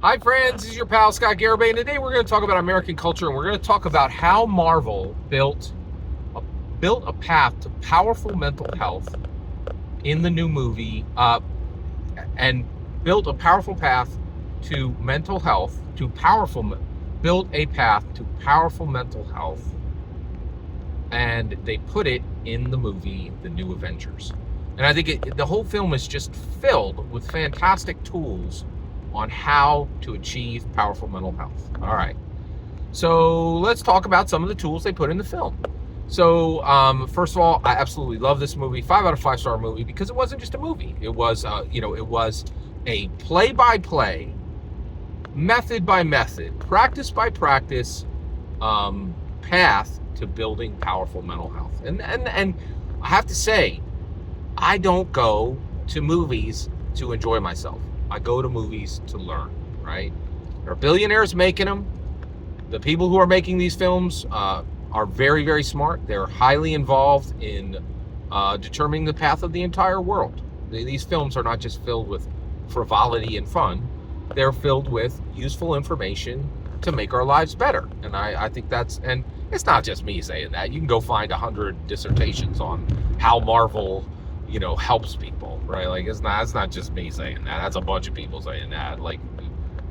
Hi friends, this is your pal Scott Garibay, and today we're going to talk about American culture, and we're going to talk about how Marvel a, built a path to powerful mental health in the new movie, and built a powerful path to mental health, built a path to powerful mental health, and they put it in the movie, The New Avengers. And I think the whole film is just filled with fantastic tools on how to achieve powerful mental health. All right. So let's talk about some of the tools they put in the film. So first of all, I absolutely love this movie. 5 out of 5 star movie because it wasn't just a movie. It was, it was a play-by-play, method by method, practice by practice path to building powerful mental health. And I have to say, I don't go to movies to enjoy myself. I go to movies to learn, right? There are billionaires making them. The people who are making these films are very, very smart. They're highly involved in determining the path of the entire world. These films are not just filled with frivolity and fun. They're filled with useful information to make our lives better. And I think and it's not just me saying that. You can go find 100 dissertations on how Marvel helps people, right? Like it's not just me saying that. That's a bunch of people saying that, like,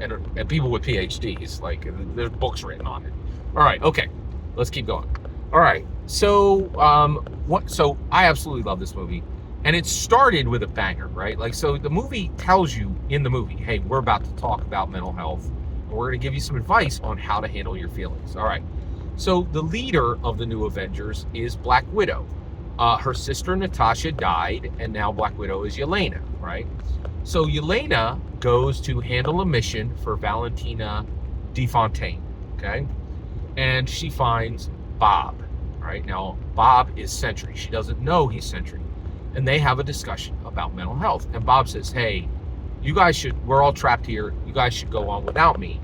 and people with PhDs, like there's books written on it. All right, okay, let's keep going. All right, so so I absolutely love this movie, and it started with a banger, right? Like, so the movie tells you in the movie, hey, we're about to talk about mental health, and we're going to give you some advice on how to handle your feelings. All right, so the leader of the New Avengers is Black Widow. Her sister Natasha died, and now Black Widow is Yelena, right? So Yelena goes to handle a mission for Valentina DeFontaine, okay? And she finds Bob, right? Now, Bob is Sentry. She doesn't know he's Sentry. And they have a discussion about mental health. And Bob says, hey, we're all trapped here. You guys should go on without me.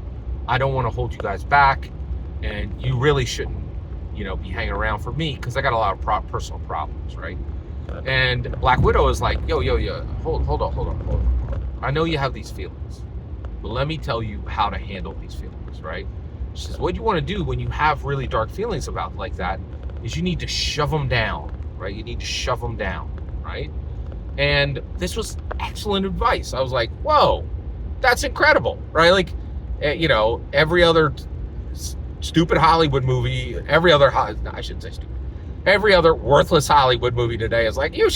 I don't want to hold you guys back. And you really shouldn't be hanging around for me because I got a lot of personal problems, right? And Black Widow is like, yo, hold on. I know you have these feelings, but let me tell you how to handle these feelings, right? She says, what you want to do when you have really dark feelings about like that is you need to shove them down, right? You need to shove them down, right? And this was excellent advice. I was like, whoa, that's incredible, right? Like, every other stupid Hollywood movie, every other worthless Hollywood movie today is like, you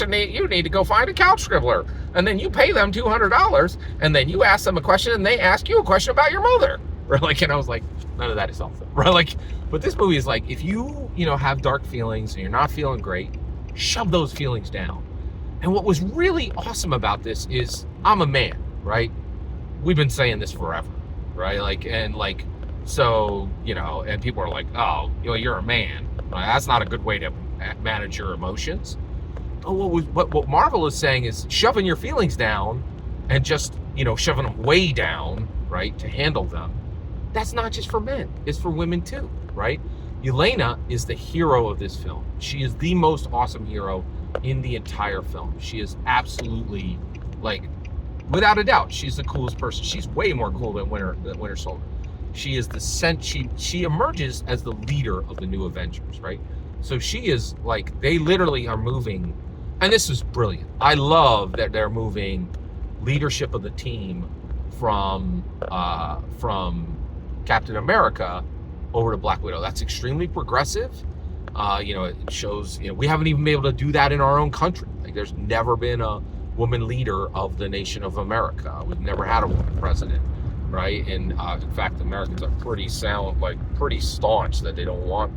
need to go find a couch scribbler, and then you pay them $200, and then you ask them a question, and they ask you a question about your mother, right? Like, and I was like, none of that is helpful, right? Like, but this movie is like, if you have dark feelings and you're not feeling great, shove those feelings down. And what was really awesome about this is I'm a man, right? We've been saying this forever, right? So, and people are like, oh, you're a man. That's not a good way to manage your emotions. But what Marvel is saying is shoving your feelings down and just, shoving them way down, right, to handle them. That's not just for men. It's for women too, right? Yelena is the hero of this film. She is the most awesome hero in the entire film. She is absolutely, like, without a doubt, she's the coolest person. She's way more cool than Winter Soldier. She is she emerges as the leader of the New Avengers, right? So she is like, they literally are moving, and this is brilliant. I love that they're moving leadership of the team from Captain America over to Black Widow. That's extremely progressive. It shows, we haven't even been able to do that in our own country. Like, there's never been a woman leader of the nation of America. We've never had a woman president. Right, and in fact, Americans are pretty staunch that they don't want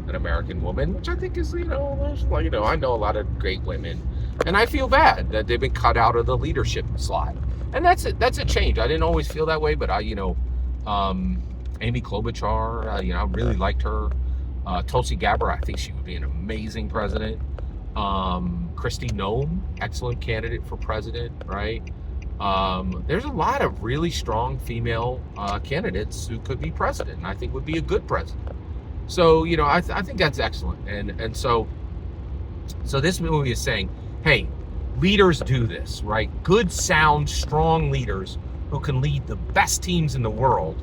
an American woman, which I think is, I know a lot of great women, and I feel bad that they've been cut out of the leadership slot, and that's a change. I didn't always feel that way, but Amy Klobuchar, I really liked her. Tulsi Gabbard, I think she would be an amazing president. Kristi Noem, excellent candidate for president, right? There's a lot of really strong female candidates who could be president, and I think would be a good president. So, I think that's excellent. And so this movie is saying, hey, leaders do this, right? Good, sound, strong leaders who can lead the best teams in the world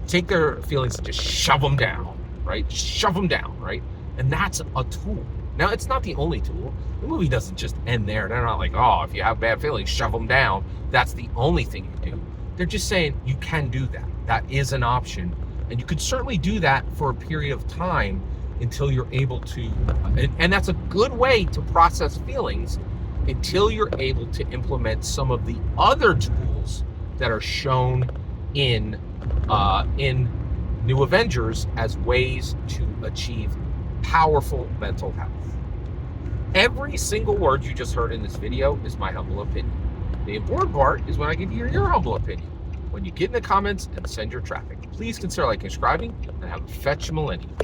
take their feelings and just shove them down, right? Just shove them down, right? And that's a tool. Now, it's not the only tool. The movie doesn't just end there. They're not like, oh, if you have bad feelings, shove them down. That's the only thing you do. They're just saying you can do that. That is an option. And you could certainly do that for a period of time until you're able to, and that's a good way to process feelings until you're able to implement some of the other tools that are shown in New Avengers as ways to achieve powerful mental health. Every single word you just heard in this video is my humble opinion. The important part is when I give you your humble opinion. When you get in the comments and send your traffic. Please consider like and subscribing and have a fetch millennium.